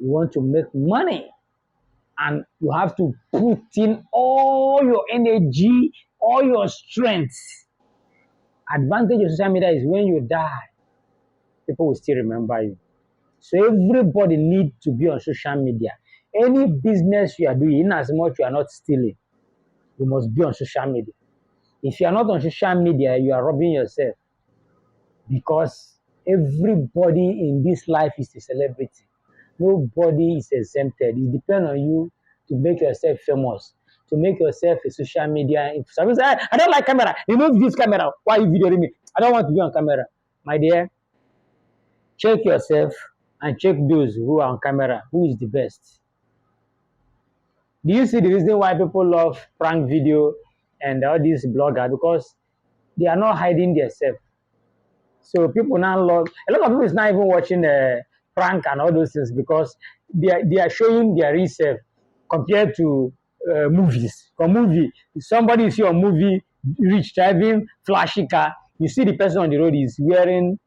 You want to make money, and you have to put in all your energy, all your strength. Advantage of social media is when you die, people will still remember you. So everybody need to be on social media. Any business you are doing, in as much you are not stealing, you must be on social media. If you are not on social media, you are robbing yourself, because everybody in this life is a celebrity. Nobody is exempted. It depends on you to make yourself famous, to make yourself a social media. If someone say, I don't like camera, remove this camera. Why are you videoing me? I don't want to be on camera. My dear, check yourself and check those who are on camera. Who is the best? Do you see the reason why people love prank video and all these bloggers? Because they are not hiding themselves. So people now love, a lot of people is not even watching the prank and all those things, because they are showing their real self compared to movies. For movie, if somebody see a movie, rich, driving flashy car, you see the person on the road is wearing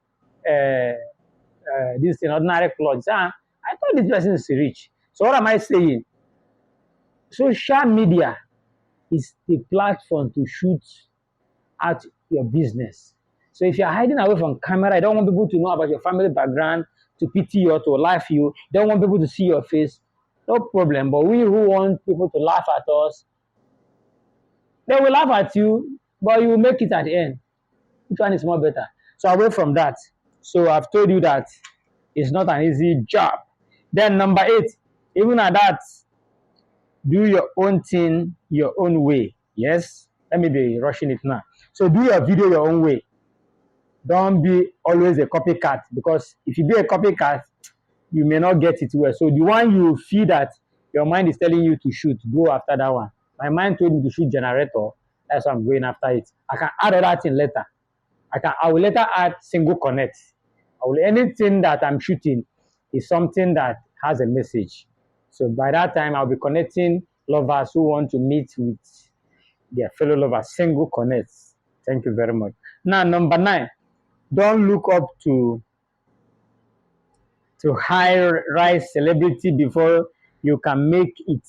this ordinary clothes. I thought this person is rich. So what am I saying? Social media is the platform to shoot out your business. So if you're hiding away from camera, I don't want people to know about your family background, to pity you or to laugh you. Don't want people to see your face. No problem. But we who want people to laugh at us, they will laugh at you, but you will make it at the end. Which one is more better? So away from that. So I've told you that it's not an easy job. Then number 8, even at that, do your own thing your own way. Yes? Let me be rushing it now. So do your video your own way. Don't be always a copycat, because if you be a copycat, you may not get it well. So the one you feel that your mind is telling you to shoot, go after that one. My mind told me to shoot generator. That's why I'm going after it. I can add other thing later. I will later add single connect. Anything that I'm shooting is something that has a message. So by that time, I'll be connecting lovers who want to meet with their fellow lovers. Single connects. Thank you very much. Now, number 9, don't look up to high-rise celebrity before you can make it,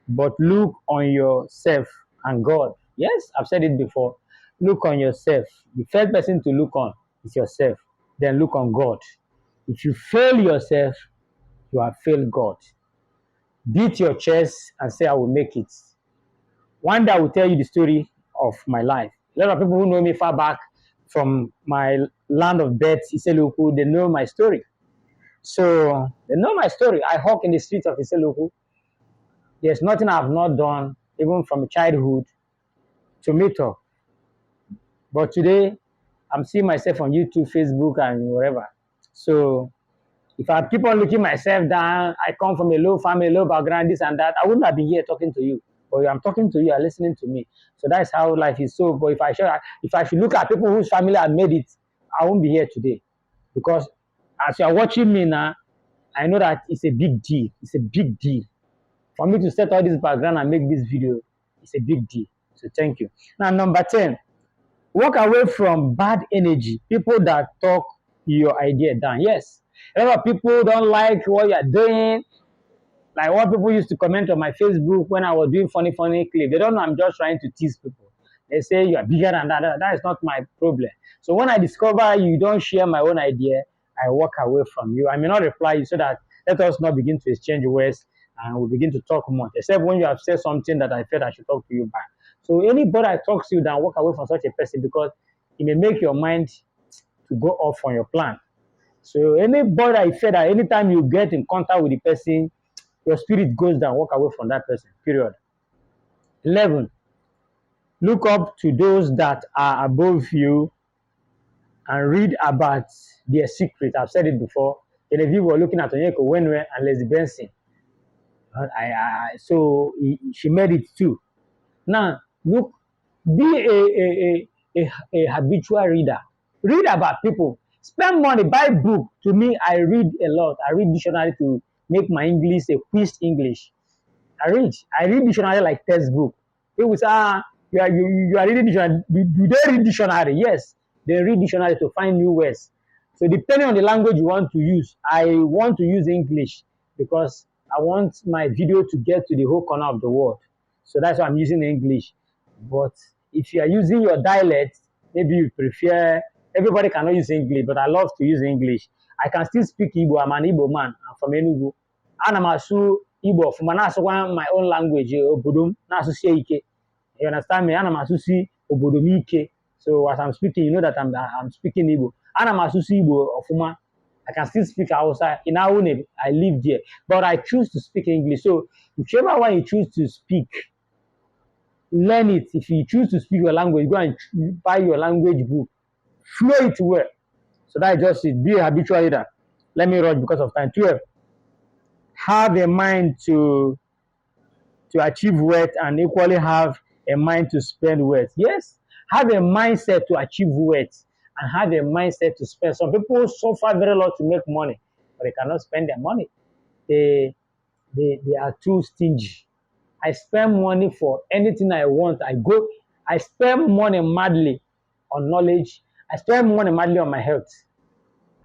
but look on yourself and God. Yes, I've said it before. Look on yourself. The first person to look on is yourself. Then look on God. If you fail yourself, you have failed God. Beat your chest and say, I will make it. One day I will tell you the story of my life. A lot of people who know me far back from my land of birth, Iseluku, they know my story. So they know my story. I hawk in the streets of Iseluku. There's nothing I've not done, even from childhood, to meet up. But today, I'm seeing myself on YouTube, Facebook, and wherever. So if I keep on looking myself down, I come from a low family, low background, this and that, I wouldn't have been here talking to you. But I'm talking to you, you're listening to me. So that's how life is. So, but if I should look at people whose family have made it, I won't be here today. Because as you're watching me now, I know that it's a big deal. It's a big deal. For me to set all this background and make this video, it's a big deal. So thank you. Now, number 10, walk away from bad energy. People that talk your idea down. Yes, a lot of people don't like what you're doing. Like what people used to comment on my Facebook when I was doing funny clip. They don't know I'm just trying to tease people. They say you are bigger than that. That is not my problem. So when I discover you don't share my own idea, I walk away from you. I may not reply you, so that let us not begin to exchange words and we'll begin to talk more. Except when you have said something that I felt I should talk to you back. So anybody that talks to you, then walk away from such a person, because it may make your mind to go off on your plan. So anybody I feel that anytime you get in contact with the person, your spirit goes down, walk away from that person, period. 11, look up to those that are above you and read about their secret. I've said it before. If you were looking at Onyeko Wenwe and Leslie Benson, so she made it too. Now, look, be a habitual reader. Read about people. Spend money, buy book. To me, I read a lot. I read dictionary to make my English a quiz English. I read dictionary like textbook. People say, you are reading dictionary. Do they read dictionary? Yes, they read dictionary to find new words. So depending on the language you want to use, I want to use English. because I want my video to get to the whole corner of the world. So that's why I'm using English. But if you are using your dialect, maybe you prefer, everybody cannot use English, but I love to use English. I can still speak Igbo. I'm an Igbo man. I'm from Enugu. And I'm also Igbo from my own language, Obodum, Nasu Ike. You understand me? And I'm Asusi Obodom. So as I'm speaking, you know that I'm speaking Igbo. And I'm Asusi Igbo of I can still speak Hausa. In Aune, I live there. But I choose to speak English. So whichever one you choose to speak, learn it. If you choose to speak your language, go and buy your language book. Flow it well. So that is just it. Be a habitual reader. Let me rush because of time. 12. Have a mind to achieve wealth and equally have a mind to spend wealth. Yes, have a mindset to achieve wealth and have a mindset to spend. Some people suffer very lot to make money, but they cannot spend their money. They they are too stingy. I spend money for anything I want. I spend money madly on knowledge. I spend money madly on my health.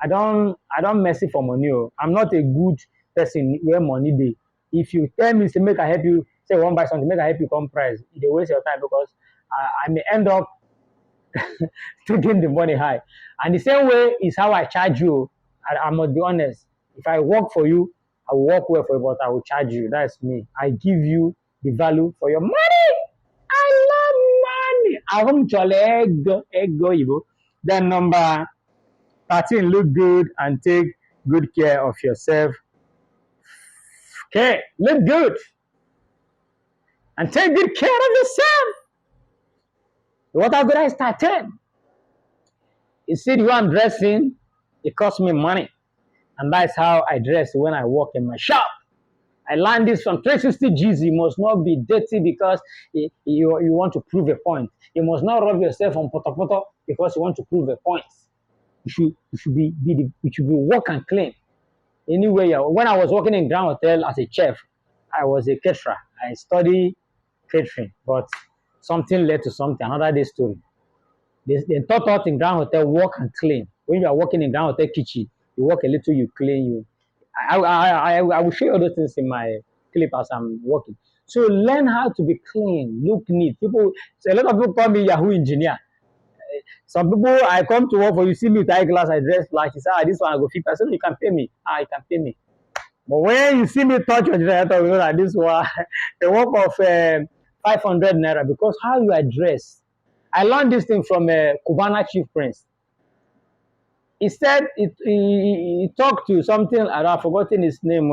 I don't mess it for money. Oh. I'm not a good person where money dey. If you tell me say make I help you, say you wan buy something, make I help you come price, e dey waste your time because I may end up taking the money high. And the same way is how I charge you. I must be honest. If I work for you, I will work well for you, but I will charge you. That's me. I give you the value for your money. I love money. Ahum chole ego yibo. Then number 13, look good and take good care of yourself. Okay, look good and take good care of yourself. What I'm gonna start? You see the way I'm dressing, it costs me money. And that's how I dress when I walk in my shop. I learned this from 360 G's. You must not be dirty because you want to prove a point. You must not rub yourself on poto because you want to prove a point. You should be work and clean. Anyway, when I was working in Grand Hotel as a chef, I was a caterer. I studied catering, but something led to something. Another day story. They taught us in Grand Hotel work and clean. When you are working in Grand Hotel kitchen, you work a little, you clean. I will show you all those things in my clip as I'm working. So learn how to be clean, look neat. A lot of people call me Yahoo engineer. Some people I come to work for, you see me with eyeglass, I dress like, you say, this one I go fit. I said, no, you can pay me. You can pay me. But when you see me touch your generator, you know that this one, the work of 500 naira because how you are dressed. I learned this thing from Cubana Chief Prince. He said he talked to something, I've forgotten his name.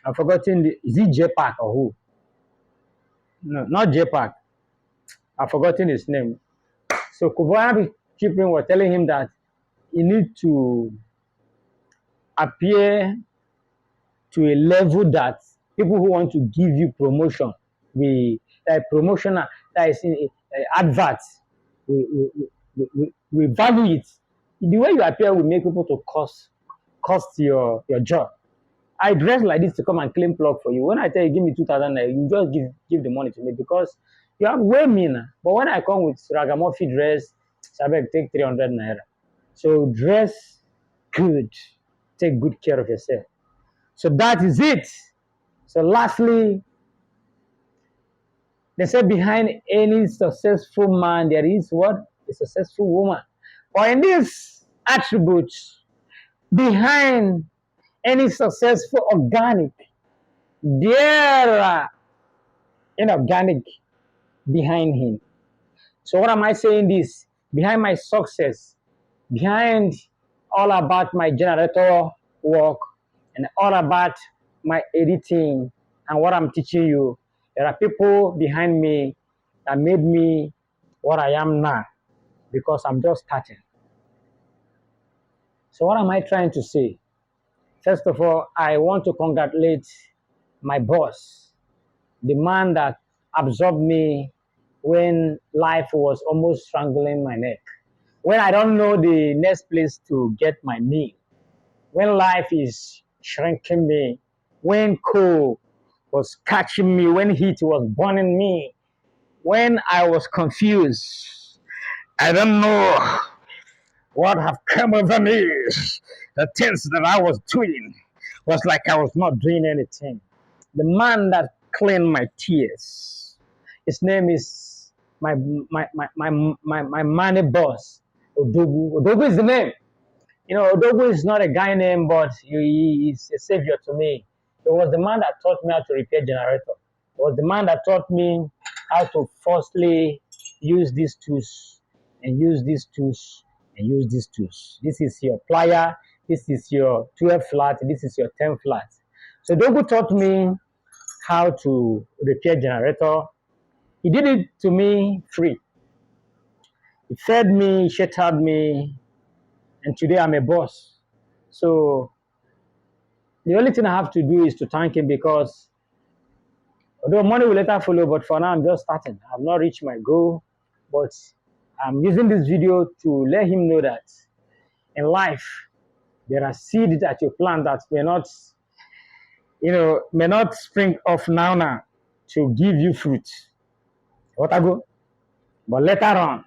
I've forgotten, is it J-Pack or who? No, not J-Pack. I've forgotten his name. So Cubana Chief Prince was telling him that you need to appear to a level that people who want to give you promotion, promotional, that is adverts, we value it. The way you appear will make people to cost your job. I dress like this to come and claim plug for you. When I tell you give me 2,000 naira, you just give the money to me because you have way meaner. But when I come with ragamuffin dress, Sabek take 300 naira. So dress good, take good care of yourself. So that is it. So lastly, they say behind any successful man, there is what? A successful woman. But in these attributes, behind any successful organic, there are inorganic behind him. So what am I saying this? Behind my success, behind all about my generator work and all about my editing and what I'm teaching you, there are people behind me that made me what I am now because I'm just starting. So what am I trying to say? First of all, I want to congratulate my boss, the man that absorbed me when life was almost strangling my neck. When I don't know the next place to get my meal. When life is shrinking me. When cold was catching me. When heat was burning me. When I was confused. I don't know what have come over me. The things that I was doing. Was like I was not doing anything. The man that cleaned my tears. His name is my money boss, Odogu. Odogu is the name. You know, Odogu is not a guy name, but he is a savior to me. It was the man that taught me how to repair generator. It was the man that taught me how to firstly use these tools and use these tools and use these tools. This is your plier. This is your 12 flat. This is your 10 flat. So Dogu taught me how to repair generator. He did it to me free. He fed me, sheltered me, and today I'm a boss. So the only thing I have to do is to thank him because although money will later follow, but for now I'm just starting. I've not reached my goal, but I'm using this video to let him know that in life there are seeds that you plant that may not, may not spring off now to give you fruit. What I go? But later on,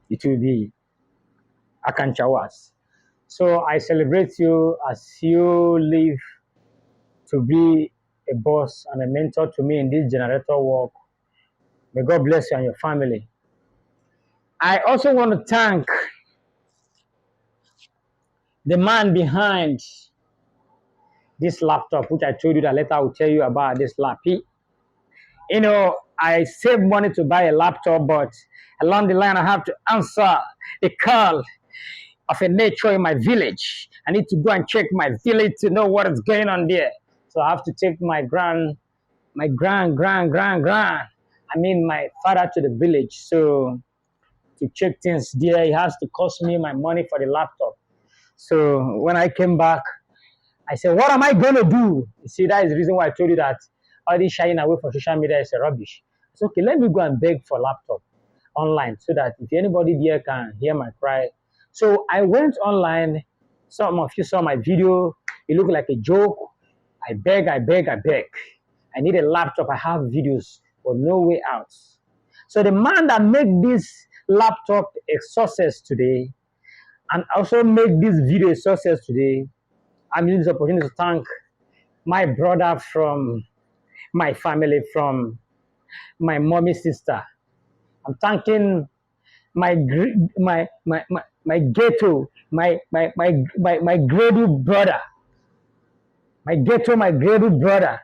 it will be Akanchawas. So I celebrate you as you live to be a boss and a mentor to me in this generator work. May God bless you and your family. I also want to thank the man behind this laptop, which I told you that later I will tell you about this laptop. I saved money to buy a laptop, but along the line I have to answer the call of a nature in my village. I need to go and check my village to know what is going on there. So I have to take my father to the village. So to check things there, it has to cost me my money for the laptop. So when I came back, I said, what am I going to do? You see, that is the reason why I told you that all this shying away from social media is a rubbish. So, okay, let me go and beg for laptop online so that if anybody there can hear my cry. So I went online. Some of you saw my video. It looked like a joke. I beg. I need a laptop. I have videos, but no way out. So the man that made this laptop a success today and also make this video a success today, I'm using this opportunity to thank my brother from my family, from my mommy sister. I'm thanking my ghetto, my graded brother. My graded brother.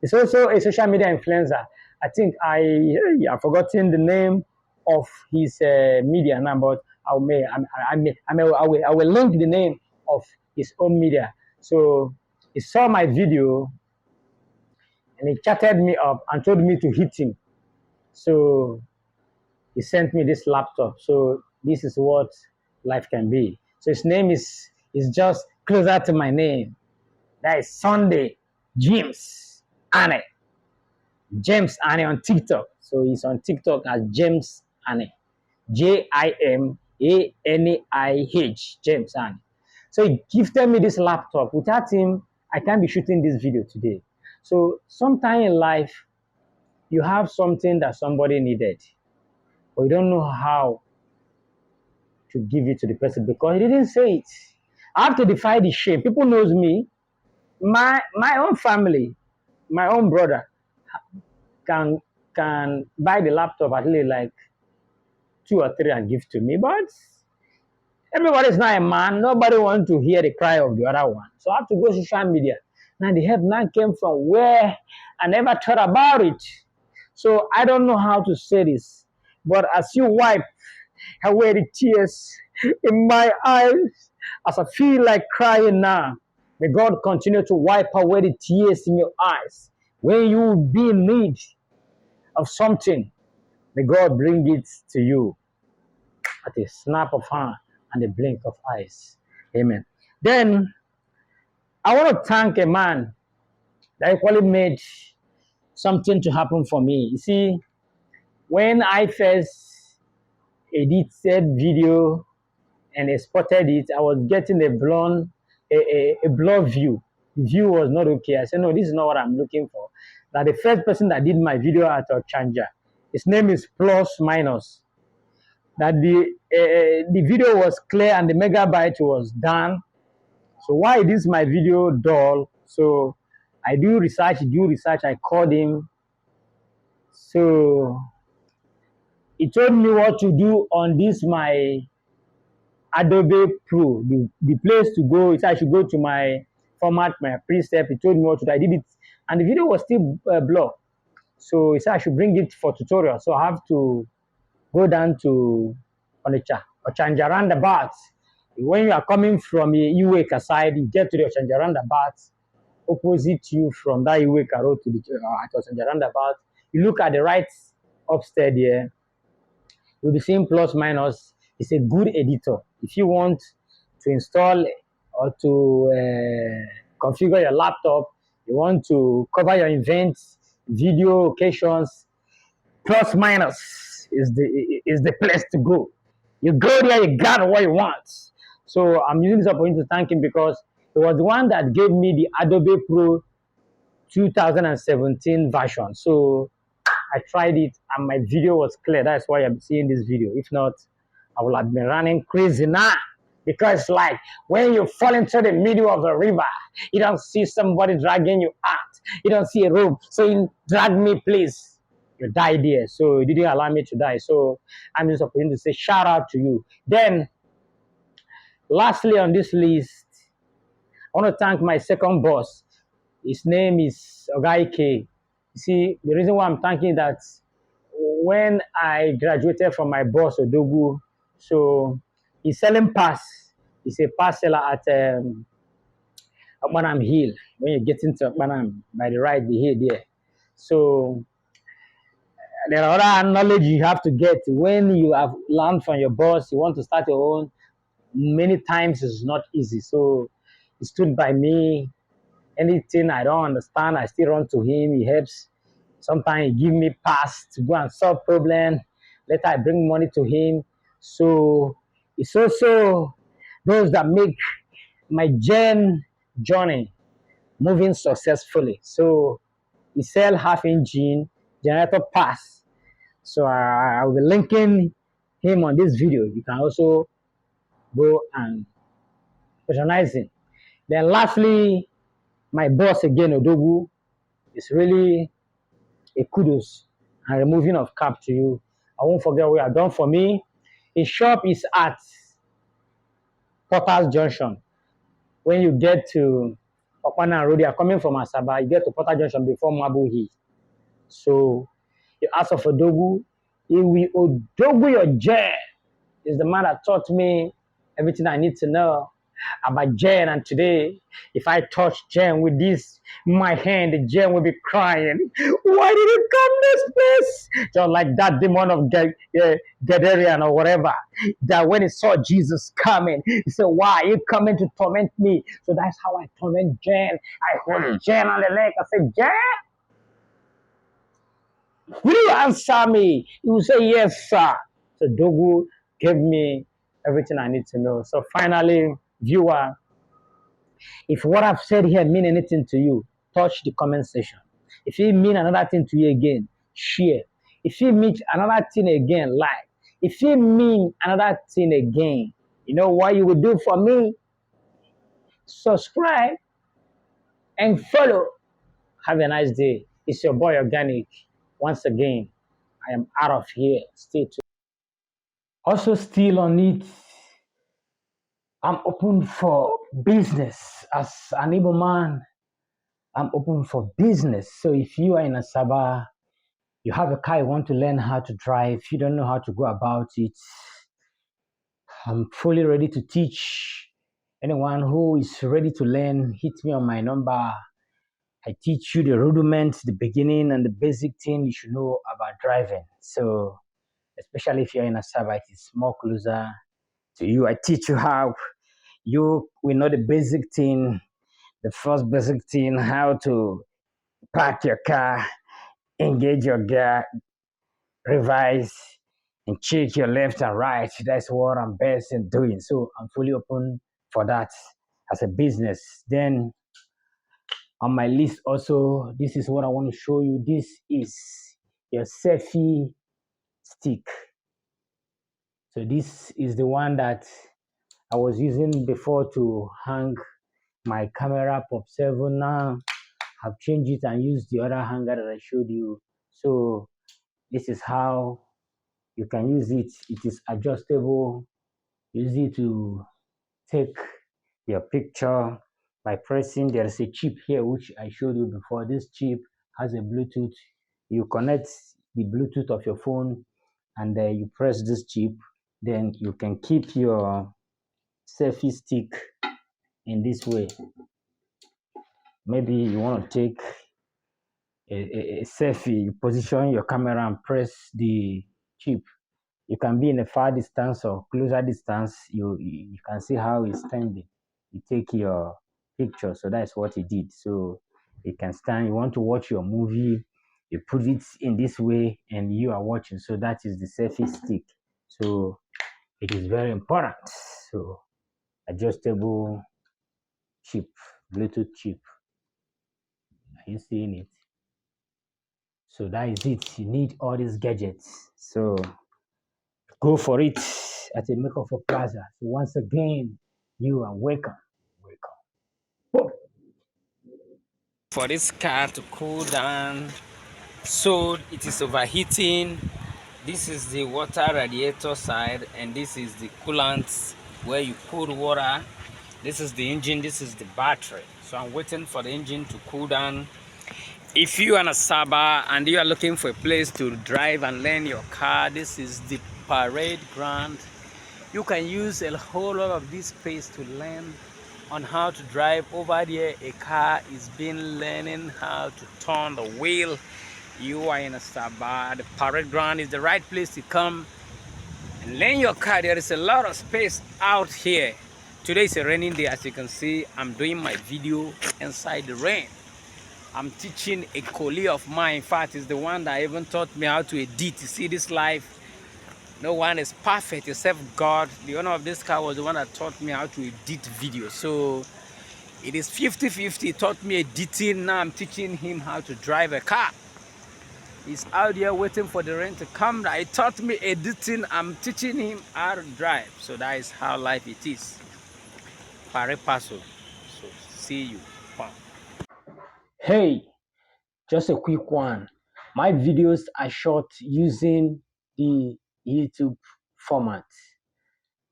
It's also a social media influencer. I think I've forgotten the name of his media now, but I will link the name of his own media. So he saw my video and he chatted me up and told me to hit him. So he sent me this laptop. So this is what life can be. So his name is just closer to my name. That is Sunday James Anne. James Anne on TikTok. So he's on TikTok as James Anne. JIMANAIH. James Anne. So he gifted me this laptop. Without him, I can't be shooting this video today. So sometime in life, you have something that somebody needed, but you don't know how to give it to the person because he didn't say it. I have to defy the shame. People knows me. My own family, my own brother can buy the laptop at least like 2 or 3 and give to me, but everybody's not a man. Nobody wants to hear the cry of the other one. So I have to go to social media. Now the help now came from where I never thought about it. So I don't know how to say this, but as you wipe away the tears in my eyes, as I feel like crying now, may God continue to wipe away the tears in your eyes. When you be in need of something, may God bring it to you at a snap of hand and a blink of eyes. Amen. Then I want to thank a man that equally made something to happen for me. You see, when I first edited video and exported it, I was getting a blur view. The view was not okay. I said, no, this is not what I'm looking for. Now, the first person that did my video at Ochanja, his name is Plus Minus. That the video was clear and the megabyte was done. So why is my video dull? So I do research, I called him. So he told me what to do on this my Adobe Pro. The place to go is I should go to my format, my preset. He told me what to do. I did it, and the video was still blocked. So he said I should bring it for tutorial. So I have to go down to Onitsha, Ochanja roundabout. When you are coming from the Iweka side, you get to the Ochanja roundabout, opposite you from that Iweka road to the Ochanja roundabout. You look at the right upstairs there, you'll be seeing plus minus. It's a good editor. If you want to install or to configure your laptop, you want to cover your events, video occasions, plus minus is the place to go. You go there, you got what you want. So I'm using this opportunity to thank him because it was the one that gave me the Adobe Pro 2017 version. So I tried it and my video was clear. That's why I'm seeing this video. If not, I would have been running crazy now. Because like when you fall into the middle of a river, you don't see somebody dragging you out. You don't see a rope. So you drag me, please. You die there. So it didn't allow me to die. So I'm just going to say shout out to you. Then, lastly on this list, I want to thank my second boss. His name is Ogaike. You see, the reason why I'm thanking that when I graduated from my boss Odogu, so he's selling pass. He's a pass seller at Akbanam Hill. When you get into Akbanam by the right, the hill there. So there are other knowledge you have to get when you have learned from your boss. You want to start your own. Many times it's not easy. So he stood by me. Anything I don't understand, I still run to him. He helps. Sometimes he give me pass to go and solve problem. Later I bring money to him. So it's also those that make my journey moving successfully. So he sell half engine generator pass. So I will be linking him on this video. You can also go and patronize him. Then lastly, my boss again, Odogu, is really a kudos and removing of cap to you. I won't forget what you have done for me. His shop is at Porter's Junction. When you get to Okpana Road, you are coming from Asaba, you get to Porter Junction before Mabu Hill. So you ask of Odogu, he will Odogu your Jen. Is the man that taught me everything I need to know about Jen. And today, if I touch Jen with this, my hand, the Jen will be crying. Why did you come this place? Just like that demon of Gedarian or whatever. That when he saw Jesus coming, he said, why are you coming to torment me? So that's how I torment Jen. I hold Jen on the leg. I said, Jen, will you answer me? He will say, yes, sir. So Dogu gave me everything I need to know. So finally, viewer, if what I've said here mean anything to you, touch the comment section. If it mean another thing to you again, share. If it mean another thing again, like. If it mean another thing again, you know what you will do for me? Subscribe and follow. Have a nice day. It's your boy Organic. Once again, I am out of here. Stay tuned. Also still on it, I'm open for business. As an able man, I'm open for business. So if you are in Asaba, you have a car, you want to learn how to drive, you don't know how to go about it, I'm fully ready to teach. Anyone who is ready to learn, hit me on my number. I teach you the rudiments, the beginning, and the basic thing you should know about driving. So especially if you're in Asaba, it is more closer to you. I teach you how you will know the basic thing, the first basic thing, how to park your car, engage your gear, revise, and check your left and right. That's what I'm best in doing. So I'm fully open for that as a business. Then on my list also, this is what I want to show you. This is your selfie stick. So this is the one that I was using before to hang my camera pop 7 now. I've changed it and used the other hanger that I showed you. So this is how you can use it. It is adjustable, easy to take your picture by pressing. There's a chip here which I showed you before. This chip has a Bluetooth. You connect the Bluetooth of your phone and you press this chip, then you can keep your selfie stick in this way. Maybe you want to take a selfie, you position your camera and press the chip. You can be in a far distance or closer distance. You can see how it's standing. You take your picture. So that's what he did. So you can stand. You want to watch your movie, you put it in this way and you are watching. So that is the selfie stick. So it is very important. So adjustable chip, Bluetooth chip. Are you seeing it? So that is it. You need all these gadgets. So go for it at a Makeup for Plaza. So once again, you are welcome. Welcome. For this car to cool down, so it is overheating. This is the water radiator side, and this is the coolant where you put water. This is the engine, this is the battery. So I'm waiting for the engine to cool down. If you are in a Sabah and you are looking for a place to drive and learn your car, this is the parade ground. You can use a whole lot of this space to learn on how to drive. Over there, a car is being learning how to turn the wheel. You are in a Sabah. The parade ground is the right place to come and learn your car. There is a lot of space out here. Today is a raining day. As you can see, I'm doing my video inside the rain. I'm teaching a colleague of mine. In fact, it's the one that even taught me how to edit. You see this life, no one is perfect except God. The owner of this car was the one that taught me how to edit videos. So it is 50-50. He taught me editing. Now I'm teaching him how to drive a car. He's out there waiting for the rain to come. He taught me editing. I'm teaching him how to drive. So that is how life it is. Pare paso. So see you. Bye. Hey, just a quick one. My videos are shot using the YouTube format.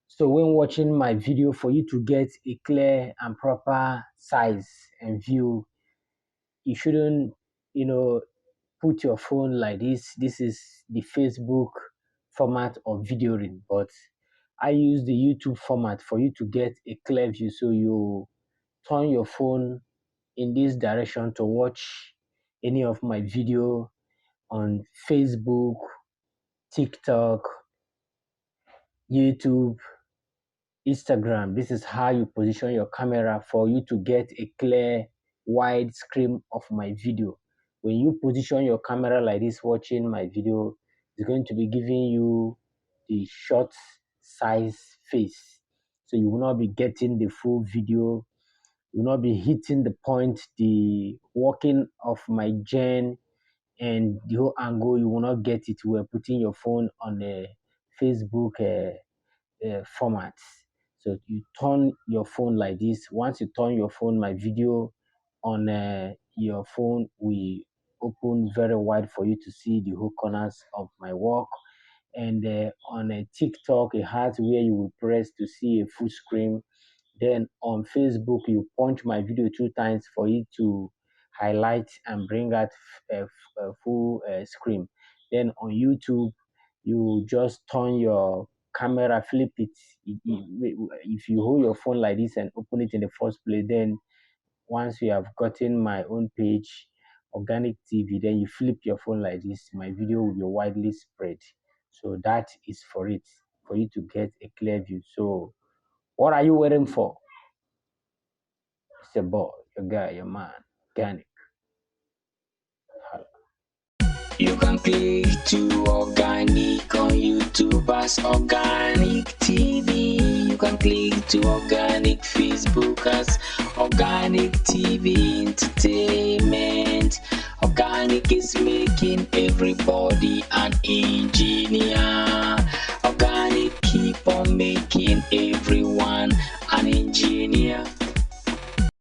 So when watching my video, for you to get a clear and proper size and view, you shouldn't, put your phone like this. This is the Facebook format of videoing, but I use the YouTube format for you to get a clear view. So you turn your phone in this direction to watch any of my video on Facebook, TikTok, YouTube, Instagram. This is how you position your camera for you to get a clear wide screen of my video. When you position your camera like this watching my video, it's going to be giving you the short size face. So you will not be getting the full video. You will not be hitting the point, the working of my gen and the whole angle. You will not get it. We are putting your phone on a Facebook format. So you turn your phone like this. Once you turn your phone, my video on your phone will open very wide for you to see the whole corners of my work. And on a TikTok, it has where you will press to see a full screen. Then on Facebook, you punch my video 2 times for it to highlight and bring out a full screen. Then on YouTube, you just turn your camera, flip it. If you hold your phone like this and open it in the first place, then once you have gotten my own page, organic TV, then you flip your phone like this, my video will be widely spread. So that is for it, for you to get a clear view. So what are you waiting for? It's a boy, your guy, your man, organic. You can click to organic on YouTube as organic TV. You can click to organic Facebook as organic TV entertainment. Organic is making everybody an engineer. Organic keep on making